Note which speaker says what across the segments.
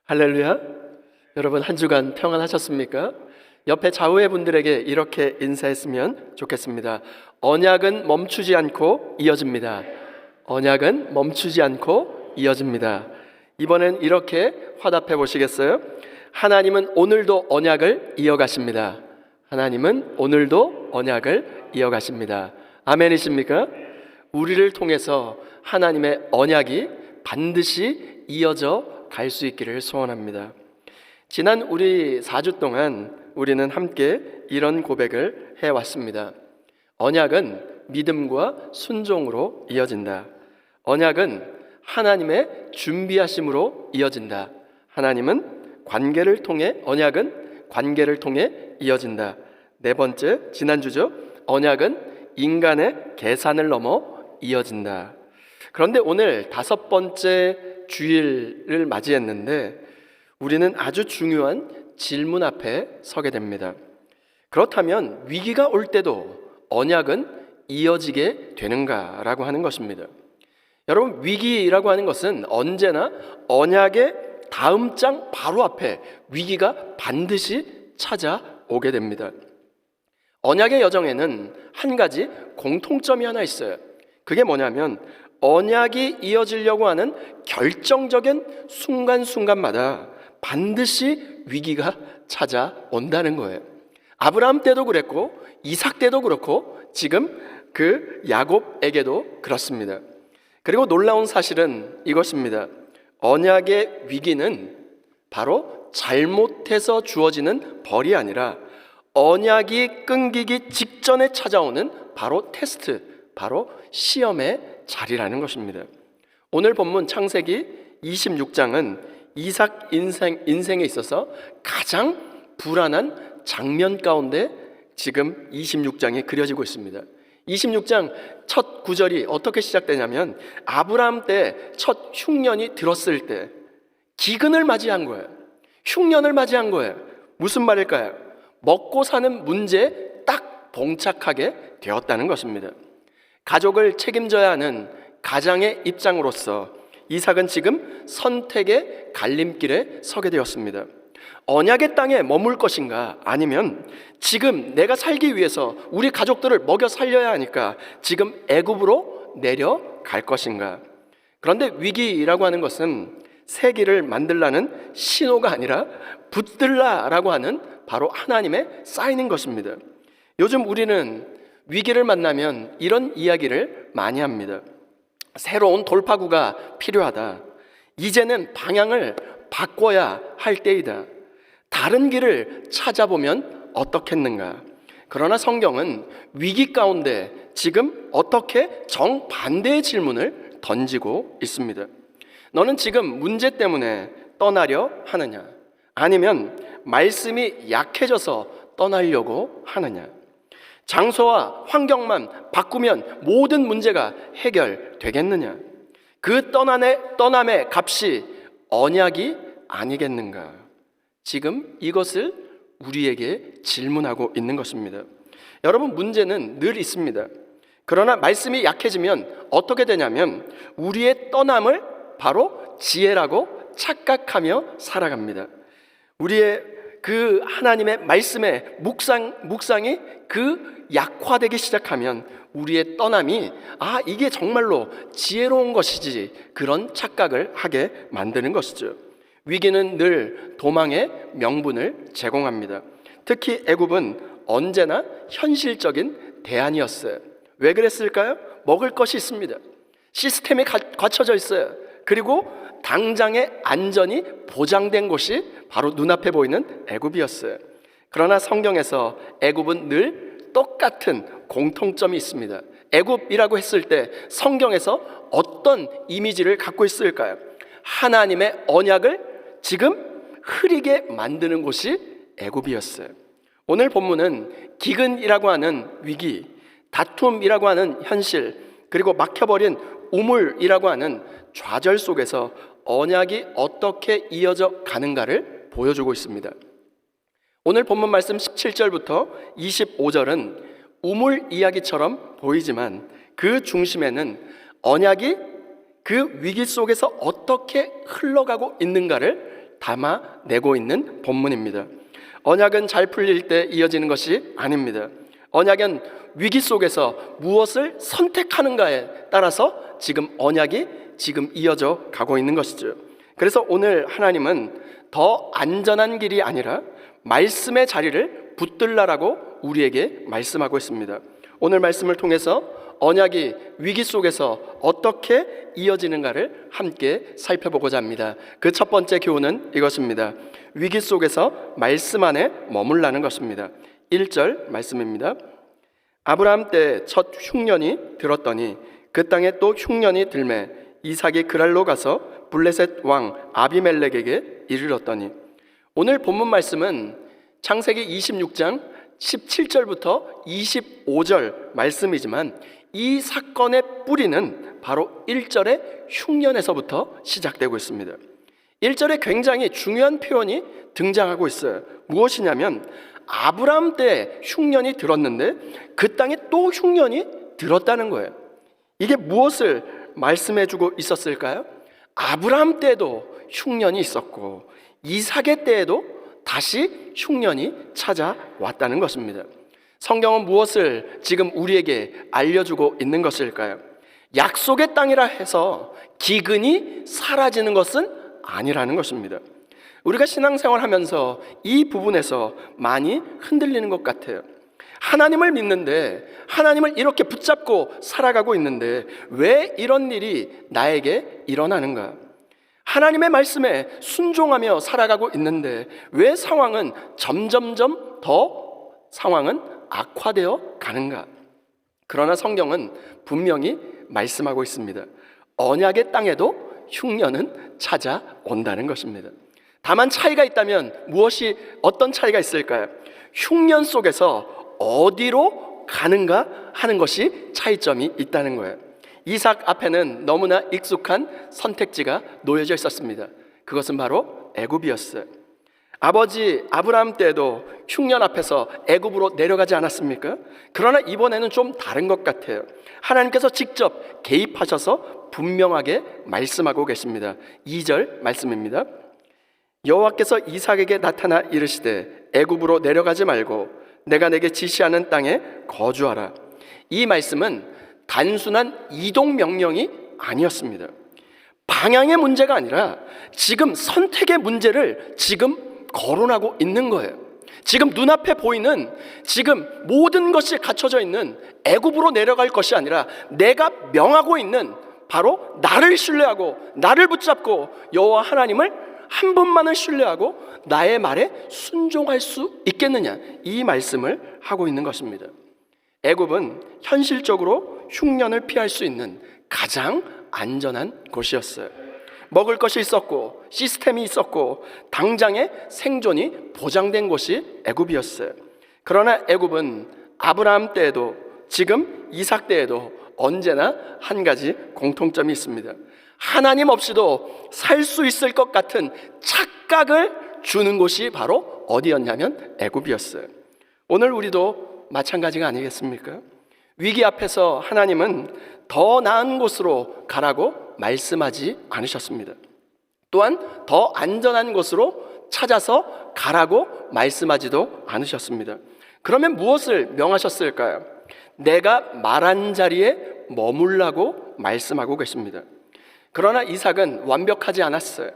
Speaker 1: 할렐루야. 여러분 한 주간 평안하셨습니까? 옆에 좌우의 분들에게 이렇게 인사했으면 좋겠습니다. 언약은 멈추지 않고 이어집니다. 언약은 멈추지 않고 이어집니다. 이번엔 이렇게 화답해 보시겠어요? 하나님은 오늘도 언약을 이어가십니다. 하나님은 오늘도 언약을 이어가십니다. 아멘이십니까? 우리를 통해서 하나님의 언약이 반드시 이어져 갈 수 있기를 소원합니다. 지난 우리 4주 동안 우리는 함께 이런 고백을 해왔습니다. 언약은 믿음과 순종으로 이어진다. 언약은 하나님의 준비하심으로 이어진다. 하나님은 관계를 통해, 언약은 관계를 통해 이어진다. 네 번째, 지난주죠. 언약은 인간의 계산을 넘어 이어진다. 그런데 오늘 다섯 번째 주일을 맞이했는데 우리는 아주 중요한 질문 앞에 서게 됩니다. 그렇다면 위기가 올 때도 언약은 이어지게 되는가라고 하는 것입니다. 여러분, 위기라고 하는 것은 언제나 언약의 다음 장 바로 앞에 위기가 반드시 찾아오게 됩니다. 언약의 여정에는 한 가지 공통점이 하나 있어요. 그게 뭐냐면 언약이 이어지려고 하는 결정적인 순간순간마다 반드시 위기가 찾아온다는 거예요. 아브라함 때도 그랬고 이삭 때도 그렇고 지금 그 야곱에게도 그렇습니다. 그리고 놀라운 사실은 이것입니다. 언약의 위기는 바로 잘못해서 주어지는 벌이 아니라 언약이 끊기기 직전에 찾아오는 바로 테스트, 바로 시험의 자리라는 것입니다. 오늘 본문 창세기 26장은 이삭 인생에 있어서 가장 불안한 장면 가운데 지금 26장이 그려지고 있습니다. 26장 첫 구절이 어떻게 시작되냐면 아브라함 때 첫 흉년이 들었을 때 기근을 맞이한 거예요. 흉년을 맞이한 거예요. 무슨 말일까요? 먹고 사는 문제에 딱 봉착하게 되었다는 것입니다. 가족을 책임져야 하는 가장의 입장으로서 이삭은 지금 선택의 갈림길에 서게 되었습니다. 언약의 땅에 머물 것인가, 아니면 지금 내가 살기 위해서 우리 가족들을 먹여 살려야 하니까 지금 애굽으로 내려갈 것인가. 그런데 위기라고 하는 것은 새 길을 만들라는 신호가 아니라 붙들라라고 하는 바로 하나님의 사인인 것입니다. 요즘 우리는 위기를 만나면 이런 이야기를 많이 합니다. 새로운 돌파구가 필요하다. 이제는 방향을 바꿔야 할 때이다. 다른 길을 찾아보면 어떻겠는가. 그러나 성경은 위기 가운데 지금 어떻게 정반대의 질문을 던지고 있습니다. 너는 지금 문제 때문에 떠나려 하느냐? 아니면 말씀이 약해져서 떠나려고 하느냐? 장소와 환경만 바꾸면 모든 문제가 해결되겠느냐? 그 떠남의 값이 언약이 아니겠는가? 지금 이것을 우리에게 질문하고 있는 것입니다. 여러분, 문제는 늘 있습니다. 그러나 말씀이 약해지면 어떻게 되냐면 우리의 떠남을 바로 지혜라고 착각하며 살아갑니다. 우리의 그 하나님의 말씀의 묵상이 그 약화되기 시작하면 우리의 떠남이 이게 정말로 지혜로운 것이지, 그런 착각을 하게 만드는 것이죠. 위기는 늘 도망의 명분을 제공합니다. 특히 애굽은 언제나 현실적인 대안이었어요. 왜 그랬을까요? 먹을 것이 있습니다. 시스템이 갖춰져 있어요. 그리고 당장의 안전이 보장된 곳이 바로 눈앞에 보이는 애굽이었어요. 그러나 성경에서 애굽은 늘 똑같은 공통점이 있습니다. 애굽이라고 했을 때 성경에서 어떤 이미지를 갖고 있을까요? 하나님의 언약을 지금 흐리게 만드는 곳이 애굽이었어요. 오늘 본문은 기근이라고 하는 위기, 다툼이라고 하는 현실, 그리고 막혀버린 우물이라고 하는 좌절 속에서 언약이 어떻게 이어져 가는가를 보여주고 있습니다. 오늘 본문 말씀 17절부터 25절은 우물 이야기처럼 보이지만 그 중심에는 언약이 그 위기 속에서 어떻게 흘러가고 있는가를 담아내고 있는 본문입니다. 언약은 잘 풀릴 때 이어지는 것이 아닙니다. 언약은 위기 속에서 무엇을 선택하는가에 따라서 지금 언약이 지금 이어져 가고 있는 것이죠. 그래서 오늘 하나님은 더 안전한 길이 아니라 말씀의 자리를 붙들라라고 우리에게 말씀하고 있습니다. 오늘 말씀을 통해서 언약이 위기 속에서 어떻게 이어지는가를 함께 살펴보고자 합니다. 그 첫 번째 교훈은 이것입니다. 위기 속에서 말씀 안에 머물라는 것입니다. 1절 말씀입니다. 아브라함 때 첫 흉년이 들었더니 그 땅에 또 흉년이 들매 이삭이 그랄로 가서 블레셋 왕 아비멜렉에게 이르렀더니. 오늘 본문 말씀은 창세기 26장 17절부터 25절 말씀이지만 이 사건의 뿌리는 바로 1절의 흉년에서부터 시작되고 있습니다. 1절에 굉장히 중요한 표현이 등장하고 있어요. 무엇이냐면 아브라함 때 흉년이 들었는데 그 땅에 또 흉년이 들었다는 거예요. 이게 무엇을 말씀해주고 있었을까요? 아브라함 때도 흉년이 있었고 이삭의 때에도 다시 흉년이 찾아왔다는 것입니다. 성경은 무엇을 지금 우리에게 알려주고 있는 것일까요? 약속의 땅이라 해서 기근이 사라지는 것은 아니라는 것입니다. 우리가 신앙생활 하면서 이 부분에서 많이 흔들리는 것 같아요. 하나님을 믿는데, 하나님을 이렇게 붙잡고 살아가고 있는데 왜 이런 일이 나에게 일어나는가? 하나님의 말씀에 순종하며 살아가고 있는데 왜 상황은 점점점 더 상황은 악화되어 가는가? 그러나 성경은 분명히 말씀하고 있습니다. 언약의 땅에도 흉년은 찾아온다는 것입니다. 다만 차이가 있다면 어떤 차이가 있을까요? 흉년 속에서 어디로 가는가 하는 것이 차이점이 있다는 거예요. 이삭 앞에는 너무나 익숙한 선택지가 놓여져 있었습니다. 그것은 바로 애굽이었어요. 아버지 아브라함 때에도 흉년 앞에서 애굽으로 내려가지 않았습니까? 그러나 이번에는 좀 다른 것 같아요. 하나님께서 직접 개입하셔서 분명하게 말씀하고 계십니다. 2절 말씀입니다. 여호와께서 이삭에게 나타나 이르시되 애굽으로 내려가지 말고 내가 내게 지시하는 땅에 거주하라. 이 말씀은 단순한 이동 명령이 아니었습니다. 방향의 문제가 아니라 지금 선택의 문제를 지금 거론하고 있는 거예요. 지금 눈앞에 보이는 지금 모든 것이 갖춰져 있는 애굽으로 내려갈 것이 아니라 내가 명하고 있는 바로 나를 신뢰하고 나를 붙잡고 여호와 하나님을 한 분만을 신뢰하고 나의 말에 순종할 수 있겠느냐, 이 말씀을 하고 있는 것입니다. 애굽은 현실적으로 흉년을 피할 수 있는 가장 안전한 곳이었어요. 먹을 것이 있었고 시스템이 있었고 당장의 생존이 보장된 곳이 애굽이었어요. 그러나 애굽은 아브라함 때에도 지금 이삭 때에도 언제나 한 가지 공통점이 있습니다. 하나님 없이도 살 수 있을 것 같은 착각을 주는 곳이 바로 어디였냐면 애굽이었어요. 오늘 우리도 마찬가지가 아니겠습니까? 위기 앞에서 하나님은 더 나은 곳으로 가라고 말씀하지 않으셨습니다. 또한 더 안전한 곳으로 찾아서 가라고 말씀하지도 않으셨습니다. 그러면 무엇을 명하셨을까요? 내가 말한 자리에 머물라고 말씀하고 계십니다. 그러나 이삭은 완벽하지 않았어요.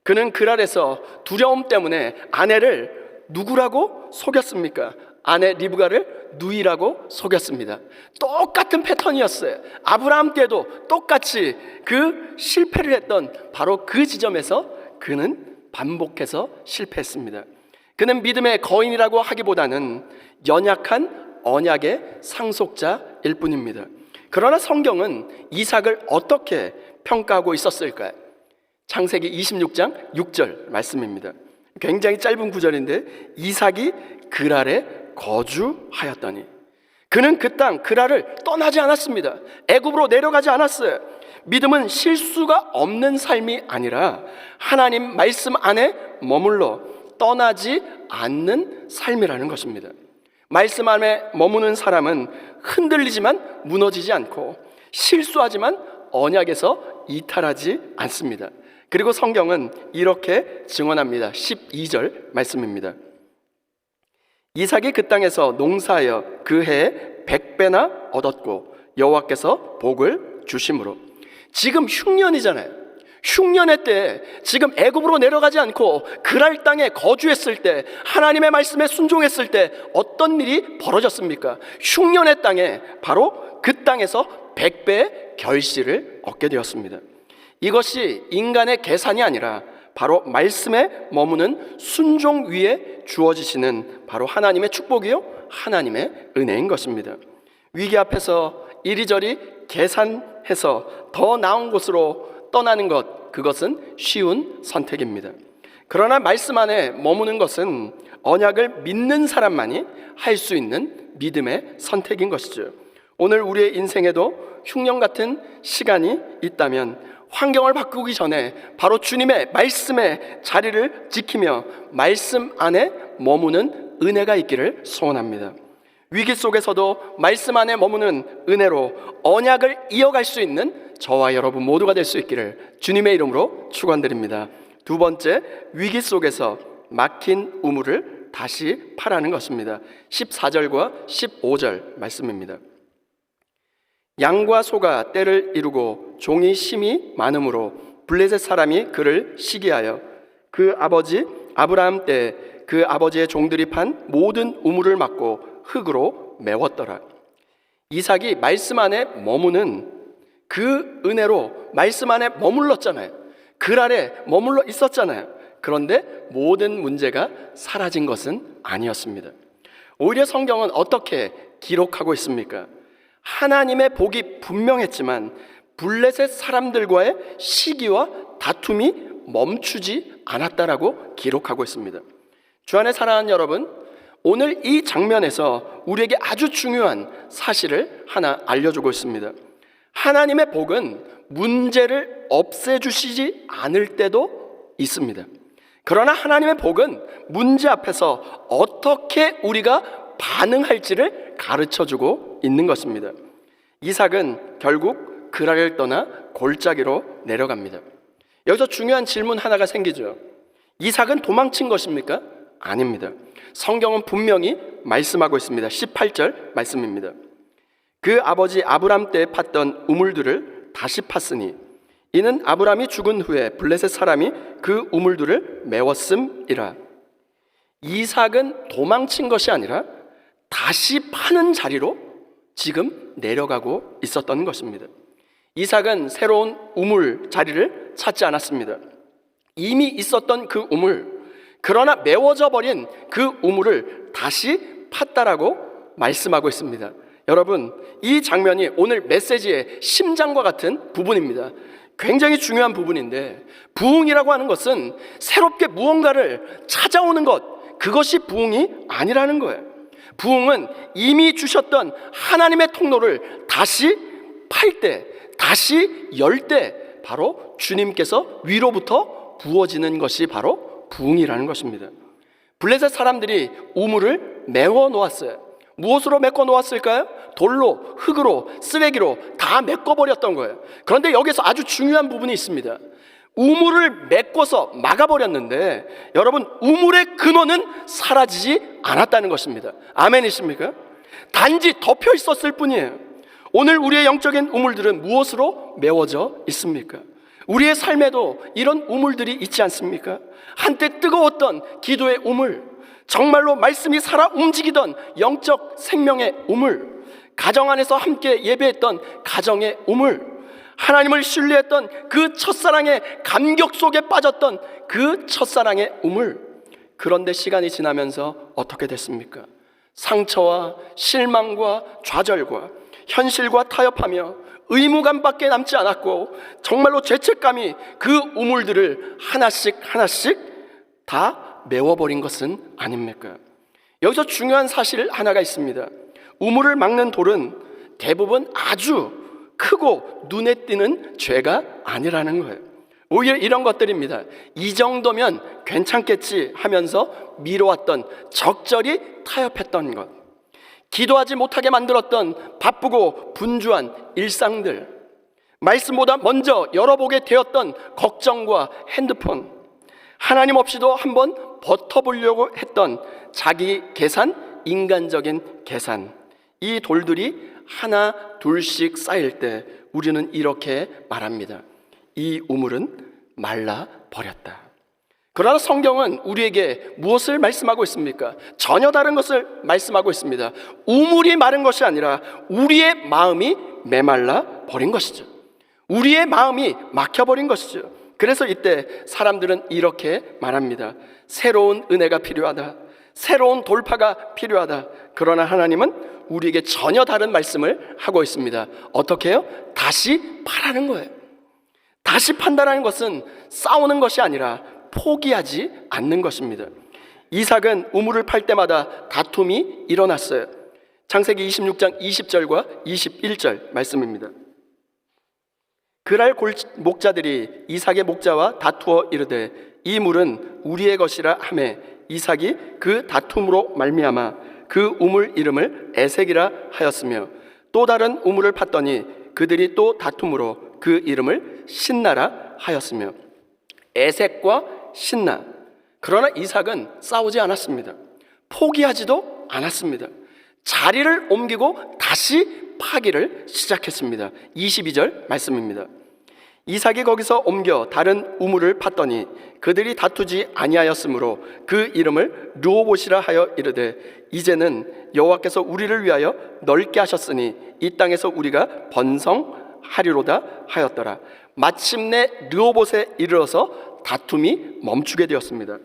Speaker 1: 그는 그랄에서 두려움 때문에 아내를 누구라고 속였습니까? 아내 리브가를 누이라고 속였습니다. 똑같은 패턴이었어요. 아브라함 때도 똑같이 그 실패를 했던 바로 그 지점에서 그는 반복해서 실패했습니다. 그는 믿음의 거인이라고 하기보다는 연약한 언약의 상속자일 뿐입니다. 그러나 성경은 이삭을 어떻게 평가하고 있었을까요? 창세기 26장 6절 말씀입니다. 굉장히 짧은 구절인데 이삭이 그랄에 거주하였더니, 그는 그 땅 그랄을 떠나지 않았습니다. 애굽으로 내려가지 않았어요. 믿음은 실수가 없는 삶이 아니라 하나님 말씀 안에 머물러 떠나지 않는 삶이라는 것입니다. 말씀 안에 머무는 사람은 흔들리지만 무너지지 않고 실수하지만 언약에서 이탈하지 않습니다. 그리고 성경은 이렇게 증언합니다. 12절 말씀입니다. 이삭이 그 땅에서 농사하여 그 해에 100배나 얻었고 여호와께서 복을 주심으로. 지금 흉년이잖아요. 흉년의 때 지금 애굽으로 내려가지 않고 그랄 땅에 거주했을 때, 하나님의 말씀에 순종했을 때 어떤 일이 벌어졌습니까? 흉년의 땅에, 바로 그 땅에서 100배의 결실을 얻게 되었습니다. 이것이 인간의 계산이 아니라 바로 말씀에 머무는 순종 위에 주어지시는 바로 하나님의 축복이요, 하나님의 은혜인 것입니다. 위기 앞에서 이리저리 계산해서 더 나은 곳으로 떠나는 것, 그것은 쉬운 선택입니다. 그러나 말씀 안에 머무는 것은 언약을 믿는 사람만이 할 수 있는 믿음의 선택인 것이죠. 오늘 우리의 인생에도 흉년 같은 시간이 있다면 환경을 바꾸기 전에 바로 주님의 말씀의 자리를 지키며 말씀 안에 머무는 은혜가 있기를 소원합니다. 위기 속에서도 말씀 안에 머무는 은혜로 언약을 이어갈 수 있는 저와 여러분 모두가 될 수 있기를 주님의 이름으로 축원드립니다. 두 번째, 위기 속에서 막힌 우물을 다시 파라는 것입니다. 14절과 15절 말씀입니다. 양과 소가 떼를 이루고 종이 심이 많으므로 블레셋 사람이 그를 시기하여 그 아버지 아브라함 때 그 아버지의 종들이 판 모든 우물을 막고 흙으로 메웠더라. 이삭이 말씀 안에 머무는 그 은혜로 말씀 안에 머물렀잖아요. 글 아래 머물러 있었잖아요. 그런데 모든 문제가 사라진 것은 아니었습니다. 오히려 성경은 어떻게 기록하고 있습니까? 하나님의 복이 분명했지만 블레셋 사람들과의 시기와 다툼이 멈추지 않았다라고 기록하고 있습니다. 주 안에 사랑하는 여러분, 오늘 이 장면에서 우리에게 아주 중요한 사실을 하나 알려주고 있습니다. 하나님의 복은 문제를 없애주시지 않을 때도 있습니다. 그러나 하나님의 복은 문제 앞에서 어떻게 우리가 반응할지를 가르쳐주고 있는 것입니다. 이삭은 결국 그랄을 떠나 골짜기로 내려갑니다. 여기서 중요한 질문 하나가 생기죠. 이삭은 도망친 것입니까? 아닙니다. 성경은 분명히 말씀하고 있습니다. 18절 말씀입니다. 그 아버지 아브람 때 팠던 우물들을 다시 팠으니 이는 아브람이 죽은 후에 블레셋 사람이 그 우물들을 메웠음이라. 이삭은 도망친 것이 아니라 다시 파는 자리로 지금 내려가고 있었던 것입니다. 이삭은 새로운 우물 자리를 찾지 않았습니다. 이미 있었던 그 우물, 그러나 메워져 버린 그 우물을 다시 팠다라고 말씀하고 있습니다. 여러분, 이 장면이 오늘 메시지의 심장과 같은 부분입니다. 굉장히 중요한 부분인데, 부흥이라고 하는 것은 새롭게 무언가를 찾아오는 것, 그것이 부흥이 아니라는 거예요. 부흥은 이미 주셨던 하나님의 통로를 다시 팔 때, 다시 열 때 바로 주님께서 위로부터 부어지는 것이 바로 부흥이라는 것입니다. 블레셋 사람들이 우물을 메워 놓았어요. 무엇으로 메꿔 놓았을까요? 돌로, 흙으로, 쓰레기로 다 메꿔버렸던 거예요. 그런데 여기서 아주 중요한 부분이 있습니다. 우물을 메꿔서 막아버렸는데 여러분, 우물의 근원은 사라지지 않았다는 것입니다. 아멘이십니까? 단지 덮여 있었을 뿐이에요. 오늘 우리의 영적인 우물들은 무엇으로 메워져 있습니까? 우리의 삶에도 이런 우물들이 있지 않습니까? 한때 뜨거웠던 기도의 우물, 정말로 말씀이 살아 움직이던 영적 생명의 우물, 가정 안에서 함께 예배했던 가정의 우물, 하나님을 신뢰했던 그 첫사랑의 감격 속에 빠졌던 그 첫사랑의 우물. 그런데 시간이 지나면서 어떻게 됐습니까? 상처와 실망과 좌절과 현실과 타협하며 의무감밖에 남지 않았고 정말로 죄책감이 그 우물들을 하나씩 다 메워버린 것은 아닙니까? 여기서 중요한 사실 하나가 있습니다. 우물을 막는 돌은 대부분 아주 크고 눈에 띄는 죄가 아니라는 거예요. 오히려 이런 것들입니다. 이 정도면 괜찮겠지 하면서 미뤄왔던, 적절히 타협했던 것, 기도하지 못하게 만들었던 바쁘고 분주한 일상들, 말씀보다 먼저 열어보게 되었던 걱정과 핸드폰, 하나님 없이도 한번 버텨보려고 했던 자기 계산, 인간적인 계산, 이 돌들이 하나 둘씩 쌓일 때 우리는 이렇게 말합니다. 이 우물은 말라버렸다. 그러나 성경은 우리에게 무엇을 말씀하고 있습니까? 전혀 다른 것을 말씀하고 있습니다. 우물이 마른 것이 아니라 우리의 마음이 메말라 버린 것이죠. 우리의 마음이 막혀버린 것이죠. 그래서 이때 사람들은 이렇게 말합니다. 새로운 은혜가 필요하다. 새로운 돌파가 필요하다. 그러나 하나님은 우리에게 전혀 다른 말씀을 하고 있습니다. 어떻게 해요? 다시 파라는 거예요. 다시 판다라는 것은 싸우는 것이 아니라 포기하지 않는 것입니다. 이삭은 우물을 팔 때마다 다툼이 일어났어요. 창세기 26장 20절과 21절 말씀입니다. 그날 목자들이 이삭의 목자와 다투어 이르되 이 물은 우리의 것이라 하매 이삭이 그 다툼으로 말미암아 그 우물 이름을 에색이라 하였으며 또 다른 우물을 팠더니 그들이 또 다툼으로 그 이름을 신나라 하였으며 에색과 신나. 그러나 이삭은 싸우지 않았습니다. 포기하지도 않았습니다. 자리를 옮기고 다시 파기를 시작했습니다. 22절 말씀입니다. 이삭이 거기서 옮겨 다른 우물을 팠더니 그들이 다투지 아니하였으므로 그 이름을 르호봇이라 하여 이르되 이제는 여호와께서 우리를 위하여 넓게 하셨으니 이 땅에서 우리가 번성하리로다 하였더라. 마침내 르호봇에 이르러서 다툼이 멈추게 되었습니다.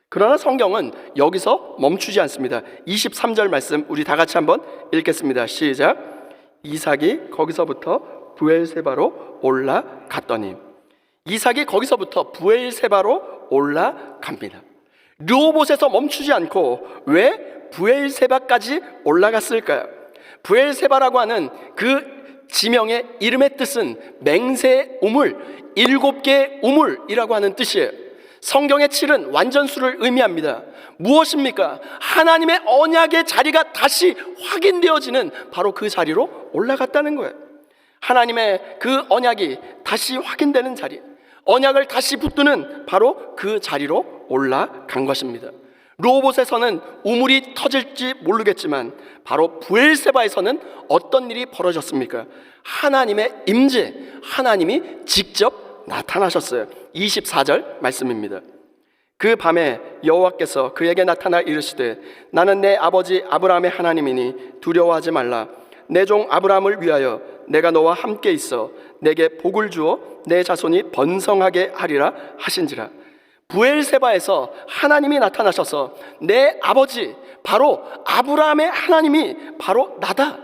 Speaker 1: 그러나 성경은 여기서 멈추지 않습니다. 23절 말씀 우리 다 같이 한번 읽겠습니다. 시작. 이삭이 거기서부터 브엘세바로 올라갔더니 이삭이 거기서부터 브엘세바로 올라갑니다. 르호봇에서 멈추지 않고 왜 브엘세바까지 올라갔을까요? 브엘세바라고 하는 그 지명의 이름의 뜻은 맹세 우물, 7개의 우물이라고 하는 뜻이에요. 성경의 7은 완전수를 의미합니다. 무엇입니까? 하나님의 언약의 자리가 다시 확인되어지는 바로 그 자리로 올라갔다는 거예요. 하나님의 그 언약이 다시 확인되는 자리, 언약을 다시 붙드는 바로 그 자리로 올라간 것입니다. 르호봇에서는 우물이 터질지 모르겠지만 바로 브엘세바에서는 어떤 일이 벌어졌습니까? 하나님의 임재, 하나님이 직접 나타나셨어요. 24절 말씀입니다. 그 밤에 여호와께서 그에게 나타나 이르시되 나는 내 아버지 아브라함의 하나님이니 두려워하지 말라. 내 종 아브라함을 위하여 내가 너와 함께 있어 내게 복을 주어 내 자손이 번성하게 하리라 하신지라. 브엘세바에서 하나님이 나타나셔서 내 아버지 바로 아브라함의 하나님이 바로 나다.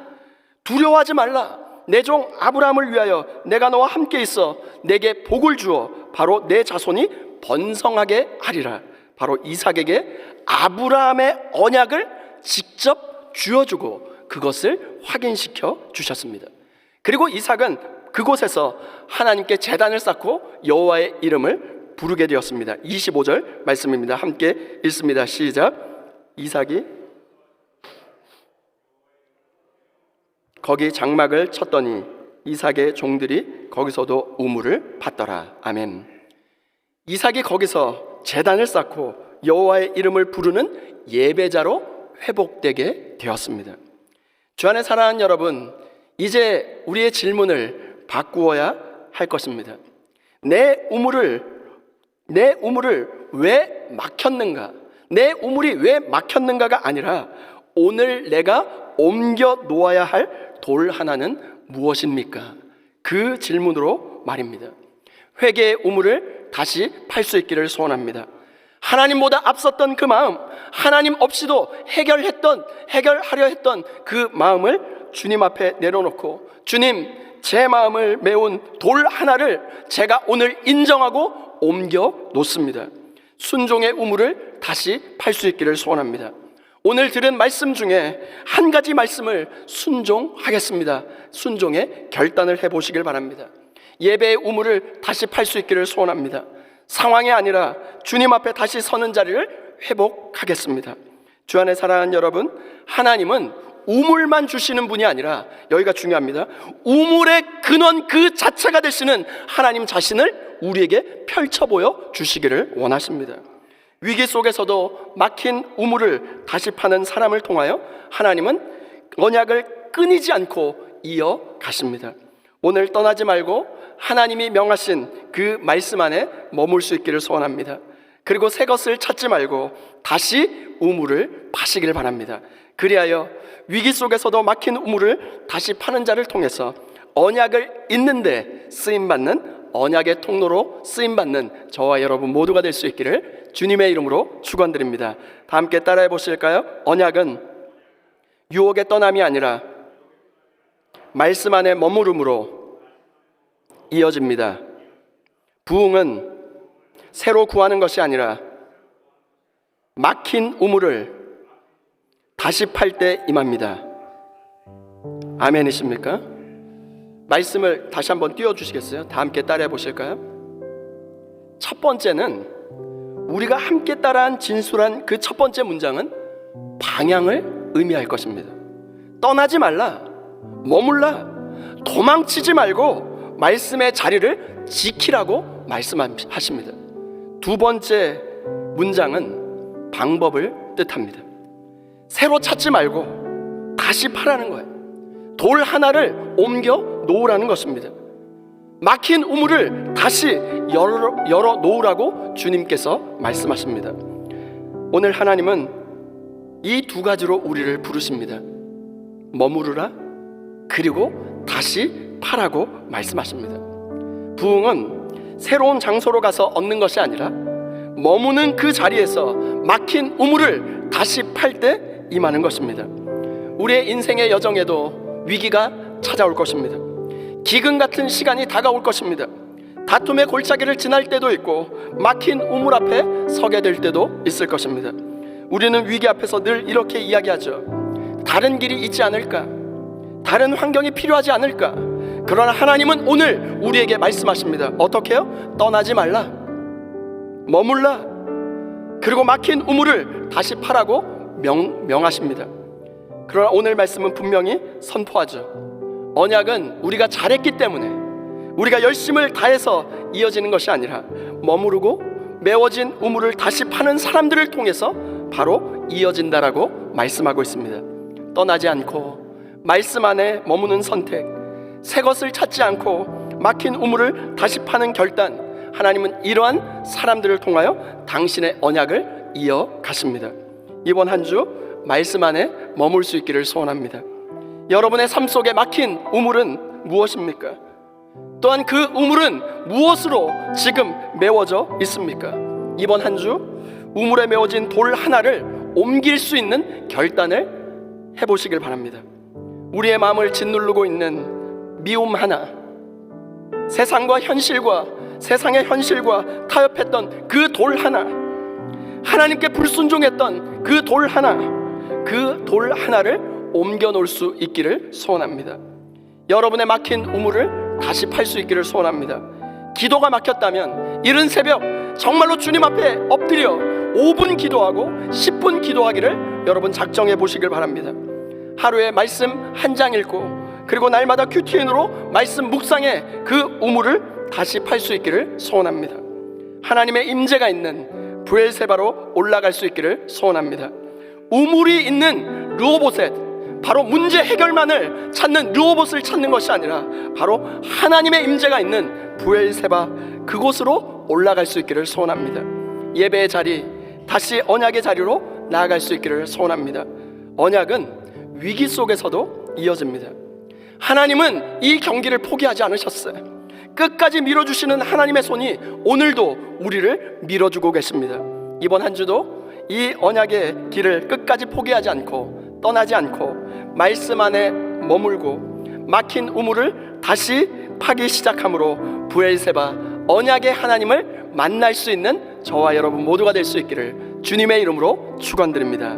Speaker 1: 두려워하지 말라. 내 종 아브라함을 위하여 내가 너와 함께 있어 내게 복을 주어 바로 내 자손이 번성하게 하리라. 바로 이삭에게 아브라함의 언약을 직접 쥐어주고 그것을 확인시켜 주셨습니다. 그리고 이삭은 그곳에서 하나님께 제단을 쌓고 여호와의 이름을 부르게 되었습니다. 25절 말씀입니다. 함께 읽습니다. 시작. 이삭이 거기 장막을 쳤더니 이삭의 종들이 거기서도 우물을 팠더라. 아멘. 이삭이 거기서 제단을 쌓고 여호와의 이름을 부르는 예배자로 회복되게 되었습니다. 주 안에 사랑하는 여러분, 이제 우리의 질문을 바꾸어야 할 것입니다. 내 우물을 왜 막혔는가? 내 우물이 왜 막혔는가가 아니라 오늘 내가 옮겨 놓아야 할 돌 하나는 무엇입니까? 그 질문으로 말입니다. 회개의 우물을 다시 팔 수 있기를 소원합니다. 하나님보다 앞섰던 그 마음, 하나님 없이도 해결하려 했던 그 마음을 주님 앞에 내려놓고 주님, 제 마음을 메운 돌 하나를 제가 오늘 인정하고 옮겨 놓습니다. 순종의 우물을 다시 팔 수 있기를 소원합니다. 오늘 들은 말씀 중에 한 가지 말씀을 순종하겠습니다. 순종의 결단을 해보시길 바랍니다. 예배의 우물을 다시 팔 수 있기를 소원합니다. 상황이 아니라 주님 앞에 다시 서는 자리를 회복하겠습니다. 주 안에 사랑하는 여러분, 하나님은 우물만 주시는 분이 아니라, 여기가 중요합니다, 우물의 근원 그 자체가 되시는 하나님 자신을 우리에게 펼쳐 보여 주시기를 원하십니다. 위기 속에서도 막힌 우물을 다시 파는 사람을 통하여 하나님은 언약을 끊이지 않고 이어가십니다. 오늘 떠나지 말고 하나님이 명하신 그 말씀 안에 머물 수 있기를 소원합니다. 그리고 새 것을 찾지 말고 다시 우물을 파시길 바랍니다. 그리하여 위기 속에서도 막힌 우물을 다시 파는 자를 통해서 언약을 잇는데 쓰임받는, 언약의 통로로 쓰임받는 저와 여러분 모두가 될 수 있기를 주님의 이름으로 축원드립니다. 다 함께 따라해 보실까요? 언약은 유혹의 떠남이 아니라 말씀 안에 머무름으로 이어집니다. 부흥은 새로 구하는 것이 아니라 막힌 우물을 다시 팔 때 임합니다. 아멘이십니까? 말씀을 다시 한번 띄워주시겠어요? 다 함께 따라해 보실까요? 첫 번째는, 우리가 함께 따라한 진술한 그 첫 번째 문장은 방향을 의미할 것입니다. 떠나지 말라, 머물라, 도망치지 말고 말씀의 자리를 지키라고 말씀하십니다. 두 번째 문장은 방법을 뜻합니다. 새로 찾지 말고 다시 파라는 거예요. 돌 하나를 옮겨 놓으라는 것입니다. 막힌 우물을 다시 열어 놓으라고 주님께서 말씀하십니다. 오늘 하나님은 이 두 가지로 우리를 부르십니다. 머무르라, 그리고 다시 파라고 말씀하십니다. 부흥은 새로운 장소로 가서 얻는 것이 아니라 머무는 그 자리에서 막힌 우물을 다시 팔 때 임하는 것입니다. 우리의 인생의 여정에도 위기가 찾아올 것입니다. 기근 같은 시간이 다가올 것입니다. 다툼의 골짜기를 지날 때도 있고 막힌 우물 앞에 서게 될 때도 있을 것입니다. 우리는 위기 앞에서 늘 이렇게 이야기하죠. 다른 길이 있지 않을까? 다른 환경이 필요하지 않을까? 그러나 하나님은 오늘 우리에게 말씀하십니다. 어떻게 해요? 떠나지 말라, 머물라, 그리고 막힌 우물을 다시 파라고 명하십니다. 그러나 오늘 말씀은 분명히 선포하죠. 언약은 우리가 잘했기 때문에, 우리가 열심을 다해서 이어지는 것이 아니라 머무르고 메워진 우물을 다시 파는 사람들을 통해서 바로 이어진다라고 말씀하고 있습니다. 떠나지 않고 말씀 안에 머무는 선택, 새 것을 찾지 않고 막힌 우물을 다시 파는 결단, 하나님은 이러한 사람들을 통하여 당신의 언약을 이어가십니다. 이번 한 주 말씀 안에 머물 수 있기를 소원합니다. 여러분의 삶 속에 막힌 우물은 무엇입니까? 또한 그 우물은 무엇으로 지금 메워져 있습니까? 이번 한 주 우물에 메워진 돌 하나를 옮길 수 있는 결단을 해보시길 바랍니다. 우리의 마음을 짓누르고 있는 미움 하나, 세상의 현실과 타협했던 그 돌 하나, 하나님께 불순종했던 그 돌 하나, 그 돌 하나를 옮겨 놓을 수 있기를 소원합니다. 여러분의 막힌 우물을 다시 팔 수 있기를 소원합니다. 기도가 막혔다면 이른 새벽 정말로 주님 앞에 엎드려 5분 기도하고 10분 기도하기를 여러분 작정해 보시길 바랍니다. 하루에 말씀 한 장 읽고, 그리고 날마다 QTN으로 말씀 묵상해 그 우물을 다시 팔 수 있기를 소원합니다. 하나님의 임재가 있는 브엘세바로 올라갈 수 있기를 소원합니다. 우물이 있는 르호보셋, 바로 문제 해결만을 찾는 르호보셋을 찾는 것이 아니라 바로 하나님의 임재가 있는 브엘세바, 그곳으로 올라갈 수 있기를 소원합니다. 예배의 자리, 다시 언약의 자리로 나아갈 수 있기를 소원합니다. 언약은 위기 속에서도 이어집니다. 하나님은 이 경기를 포기하지 않으셨어요. 끝까지 밀어주시는 하나님의 손이 오늘도 우리를 밀어주고 계십니다. 이번 한 주도 이 언약의 길을 끝까지 포기하지 않고 떠나지 않고 말씀 안에 머물고 막힌 우물을 다시 파기 시작함으로 브엘세바, 언약의 하나님을 만날 수 있는 저와 여러분 모두가 될 수 있기를 주님의 이름으로 축원드립니다.